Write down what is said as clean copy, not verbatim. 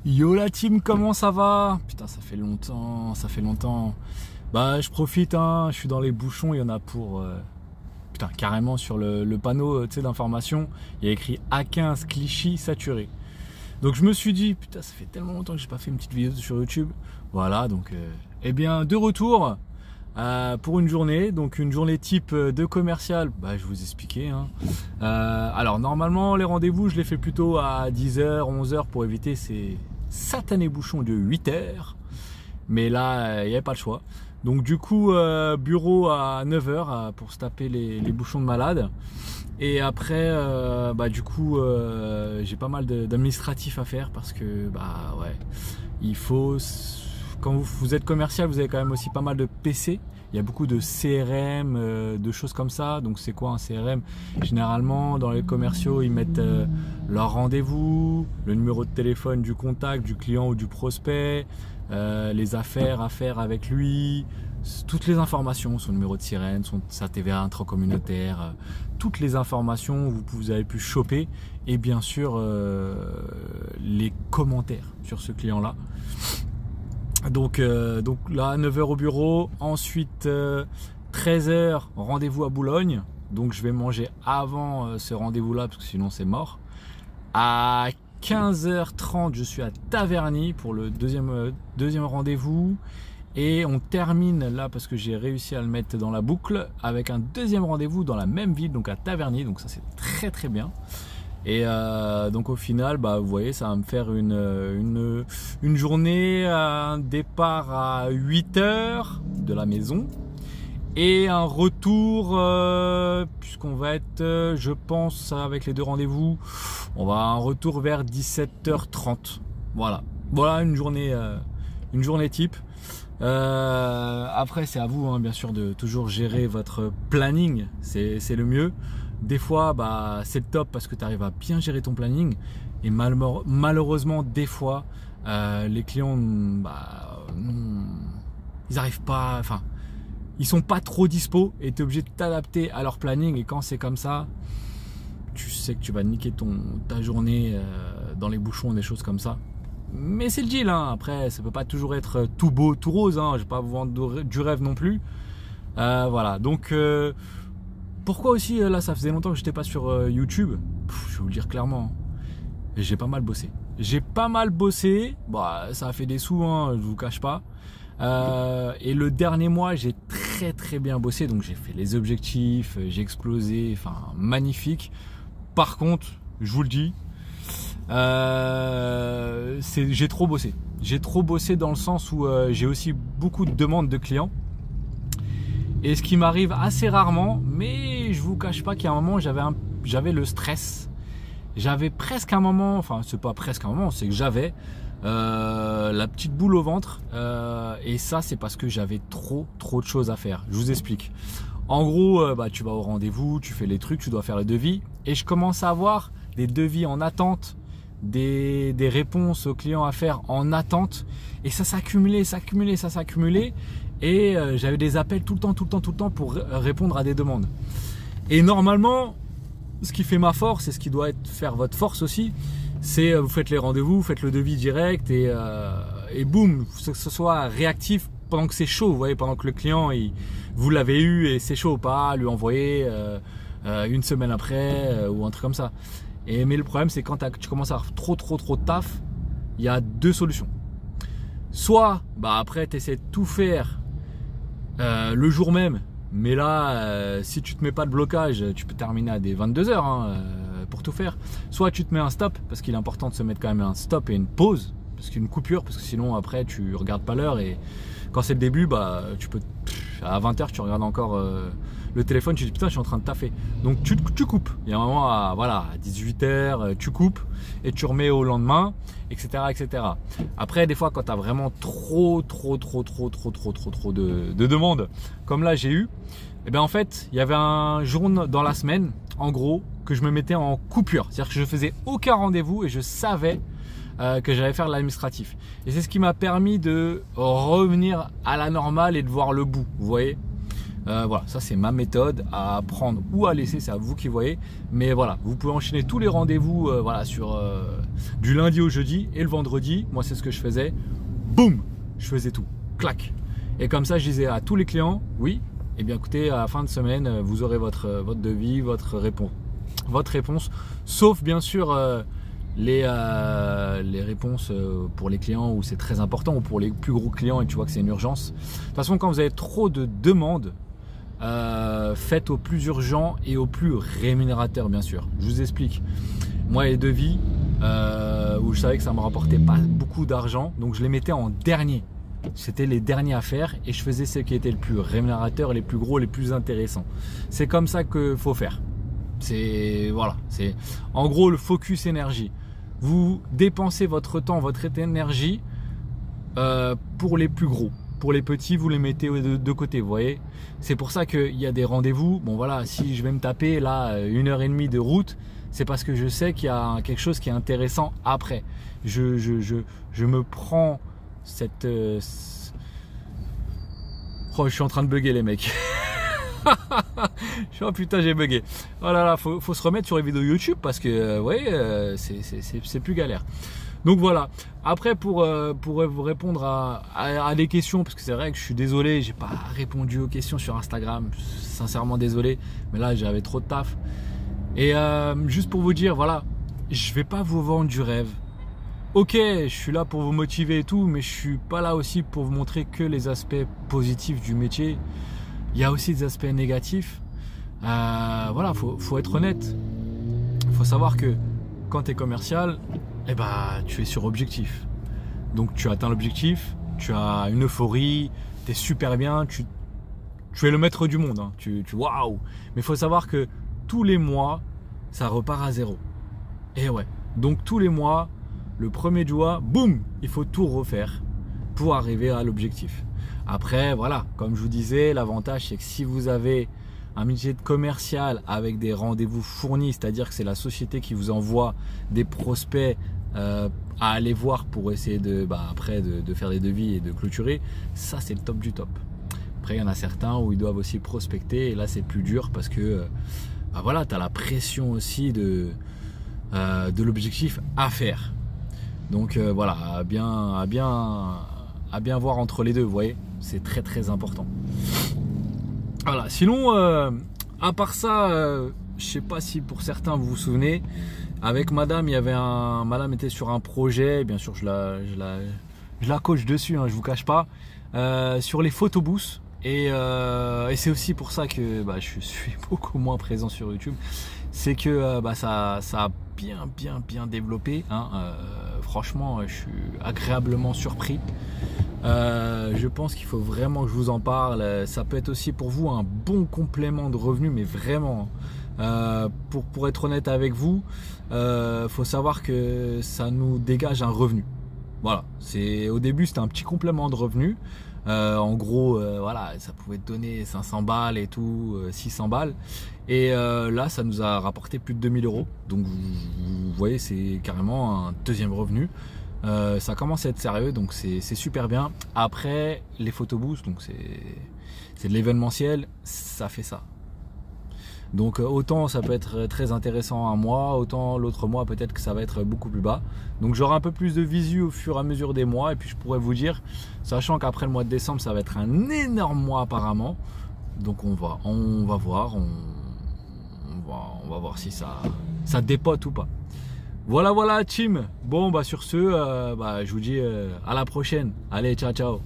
Yo la team, comment ça va? Putain, ça fait longtemps, ça fait longtemps. Bah, je profite, hein, je suis dans les bouchons, il y en a pour... Putain, carrément sur le panneau d'information, il y a écrit A15 Clichy saturé. Donc je me suis dit, putain, ça fait tellement longtemps que j'ai pas fait une petite vidéo sur YouTube. Voilà, donc, eh bien, de retour pour une journée, donc une journée type de commercial, bah, je vous expliquais. Hein. Alors normalement, les rendez-vous, je les fais plutôt à 10h, 11h pour éviter ces satanés bouchons de 8h. Mais là, il n'y avait pas le choix. Donc du coup, bureau à 9h pour se taper les bouchons de malade. Et après, bah, du coup, j'ai pas mal d'administratifs à faire parce que, bah ouais, il faut... Quand vous êtes commercial, vous avez quand même aussi pas mal de PC. Il y a beaucoup de CRM, de choses comme ça. Donc c'est quoi un CRM? Généralement, dans les commerciaux, ils mettent leur rendez-vous, le numéro de téléphone du contact, du client ou du prospect, les affaires à faire avec lui, toutes les informations, son numéro de sirène, sa TVA intracommunautaire, toutes les informations que vous avez pu choper et bien sûr les commentaires sur ce client-là. Donc là, 9h au bureau, ensuite 13h, rendez-vous à Boulogne. Donc je vais manger avant ce rendez-vous-là parce que sinon c'est mort. À 15h30, je suis à Taverny pour le deuxième rendez-vous. Et on termine là parce que j'ai réussi à le mettre dans la boucle avec un deuxième rendez-vous dans la même ville, donc à Taverny. Donc ça c'est très très bien. Et donc au final, bah, vous voyez, ça va me faire une journée, un départ à 8h de la maison et un retour, puisqu'on va être, je pense, avec les deux rendez-vous, on va un retour vers 17h30. Voilà, voilà une journée type. Après, c'est à vous, hein, bien sûr, de toujours gérer votre planning, c'est le mieux. Des fois, bah, c'est le top parce que tu arrives à bien gérer ton planning. Et malheureusement, des fois, les clients, bah, ils n'arrivent pas, enfin, ils sont pas trop dispo et tu es obligé de t'adapter à leur planning. Et quand c'est comme ça, tu sais que tu vas niquer ta journée dans les bouchons, des choses comme ça. Mais c'est le deal, hein. Après, ça peut pas toujours être tout beau, tout rose. Hein. Je vais pas vous vendre du rêve non plus. Voilà, donc... pourquoi aussi, là, ça faisait longtemps que j'étais pas sur YouTube. Je vais vous le dire clairement, j'ai pas mal bossé. J'ai pas mal bossé, bah, ça a fait des sous, hein, je vous cache pas. Et le dernier mois, j'ai très très bien bossé. Donc j'ai fait les objectifs, j'ai explosé, enfin magnifique. Par contre, je vous le dis, j'ai trop bossé. J'ai trop bossé dans le sens où j'ai aussi beaucoup de demandes de clients. Et ce qui m'arrive assez rarement, mais je vous cache pas qu'à un moment j'avais le stress. J'avais presque un moment, enfin c'est pas presque un moment, c'est que j'avais la petite boule au ventre. Et ça c'est parce que j'avais trop de choses à faire. Je vous explique. En gros, bah, tu vas au rendez-vous, tu fais les trucs, tu dois faire le devis. Et je commence à avoir des devis en attente, des réponses aux clients à faire en attente. Et ça s'accumulait, ça s'accumulait. Et j'avais des appels tout le temps pour répondre à des demandes. Et normalement, ce qui fait ma force et ce qui doit faire votre force aussi, c'est vous faites les rendez-vous, vous faites le devis direct et boum, que ce soit réactif pendant que c'est chaud, vous voyez, pendant que le client, vous l'avez eu et c'est chaud, pas lui envoyer une semaine après ou un truc comme ça. Mais le problème, c'est quand tu commences à avoir trop de taf, il y a deux solutions. Soit, bah après, tu essaies de tout faire le jour même, mais là si tu te mets pas de blocage, tu peux terminer à des 22h hein, pour tout faire. Soit tu te mets un stop, parce qu'il est important de se mettre quand même un stop et une pause, parce qu'une coupure, parce que sinon après tu regardes pas l'heure et quand c'est le début, bah tu peux à 20h tu regardes encore le téléphone, tu te dis putain je suis en train de taffer, donc tu coupes. Il y a un moment à 18h tu coupes et tu remets au lendemain, etc. Après des fois quand tu as vraiment trop de demandes comme là j'ai eu, et bien en fait il y avait un jour dans la semaine en gros que je me mettais en coupure, c'est à dire que je faisais aucun rendez-vous et je savais que j'allais faire l'administratif, et c'est ce qui m'a permis de revenir à la normale et de voir le bout, vous voyez. Voilà, ça c'est ma méthode à prendre ou à laisser, c'est à vous qui voyez. Mais voilà, vous pouvez enchaîner tous les rendez-vous voilà, du lundi au jeudi et le vendredi. Moi, c'est ce que je faisais. Boum, je faisais tout. Clac. Et comme ça, je disais à tous les clients, oui, eh bien écoutez, à la fin de semaine, vous aurez votre devis, votre réponse. Sauf bien sûr les réponses pour les clients où c'est très important ou pour les plus gros clients et tu vois que c'est une urgence. De toute façon, quand vous avez trop de demandes, faites au plus urgent et au plus rémunérateur, bien sûr. Je vous explique. Moi, les devis où je savais que ça me rapportait pas beaucoup d'argent, donc je les mettais en dernier. C'était les derniers à faire et je faisais ceux qui étaient le plus rémunérateurs, les plus gros, les plus intéressants. C'est comme ça qu'il faut faire. C'est voilà, c'est en gros le focus énergie. Vous dépensez votre temps, votre énergie pour les plus gros. Pour les petits, vous les mettez de côté, vous voyez. C'est pour ça qu'il y a des rendez-vous. Bon voilà, si je vais me taper là 1h30 de route, c'est parce que je sais qu'il y a quelque chose qui est intéressant après. Je me prends cette... Oh, je suis en train de bugger les mecs. Oh putain, j'ai bugué. Oh là là, faut se remettre sur les vidéos YouTube parce que vous voyez, c'est plus galère. Donc voilà. Après pour vous répondre à des questions, parce que c'est vrai que je suis désolé, j'ai pas répondu aux questions sur Instagram. Sincèrement désolé, mais là j'avais trop de taf. Et juste pour vous dire, voilà, je vais pas vous vendre du rêve. Ok, je suis là pour vous motiver et tout, mais je suis pas là aussi pour vous montrer que les aspects positifs du métier. Il y a aussi des aspects négatifs. Voilà, faut être honnête. Il faut savoir que quand tu es commercial, eh ben, tu es sur objectif. Donc tu atteins l'objectif, tu as une euphorie, tu es super bien, tu es le maître du monde. Hein. Waouh. Mais il faut savoir que tous les mois, ça repart à zéro. Et ouais, donc tous les mois, le premier du mois, boum, il faut tout refaire pour arriver à l'objectif. Après, voilà, comme je vous disais, l'avantage c'est que si vous avez un métier de commercial avec des rendez-vous fournis, c'est-à-dire que c'est la société qui vous envoie des prospects à aller voir pour essayer après de faire des devis et de clôturer, ça c'est le top du top. Après, il y en a certains où ils doivent aussi prospecter et là c'est plus dur parce que voilà, tu as la pression aussi de l'objectif à faire. Donc voilà, à bien voir entre les deux, vous voyez, c'est très très important. Voilà, sinon, à part ça, je sais pas si pour certains vous vous souvenez, avec madame, madame était sur un projet, bien sûr je la coach dessus, hein, je vous cache pas, sur les photobooths. Et c'est aussi pour ça que je suis beaucoup moins présent sur YouTube. C'est que ça a bien développé. Hein. Franchement, je suis agréablement surpris. Je pense qu'il faut vraiment que je vous en parle. Ça peut être aussi pour vous un bon complément de revenus, mais vraiment. Pour être honnête avec vous, faut savoir que ça nous dégage un revenu. Voilà. Au début, c'était un petit complément de revenus. En gros, voilà, ça pouvait te donner 500 balles et tout, 600 balles. Et là, ça nous a rapporté plus de 2000 €. Donc, vous voyez, c'est carrément un deuxième revenu. Ça commence à être sérieux, donc c'est super bien. Après, les photobooths, donc c'est de l'événementiel, ça fait ça. Donc autant ça peut être très intéressant un mois, autant l'autre mois peut-être que ça va être beaucoup plus bas. Donc j'aurai un peu plus de visu au fur et à mesure des mois et puis je pourrais vous dire, sachant qu'après le mois de décembre ça va être un énorme mois apparemment. Donc on va voir, on va voir si ça dépote ou pas. Voilà team. Bon sur ce, je vous dis à la prochaine. Allez, ciao.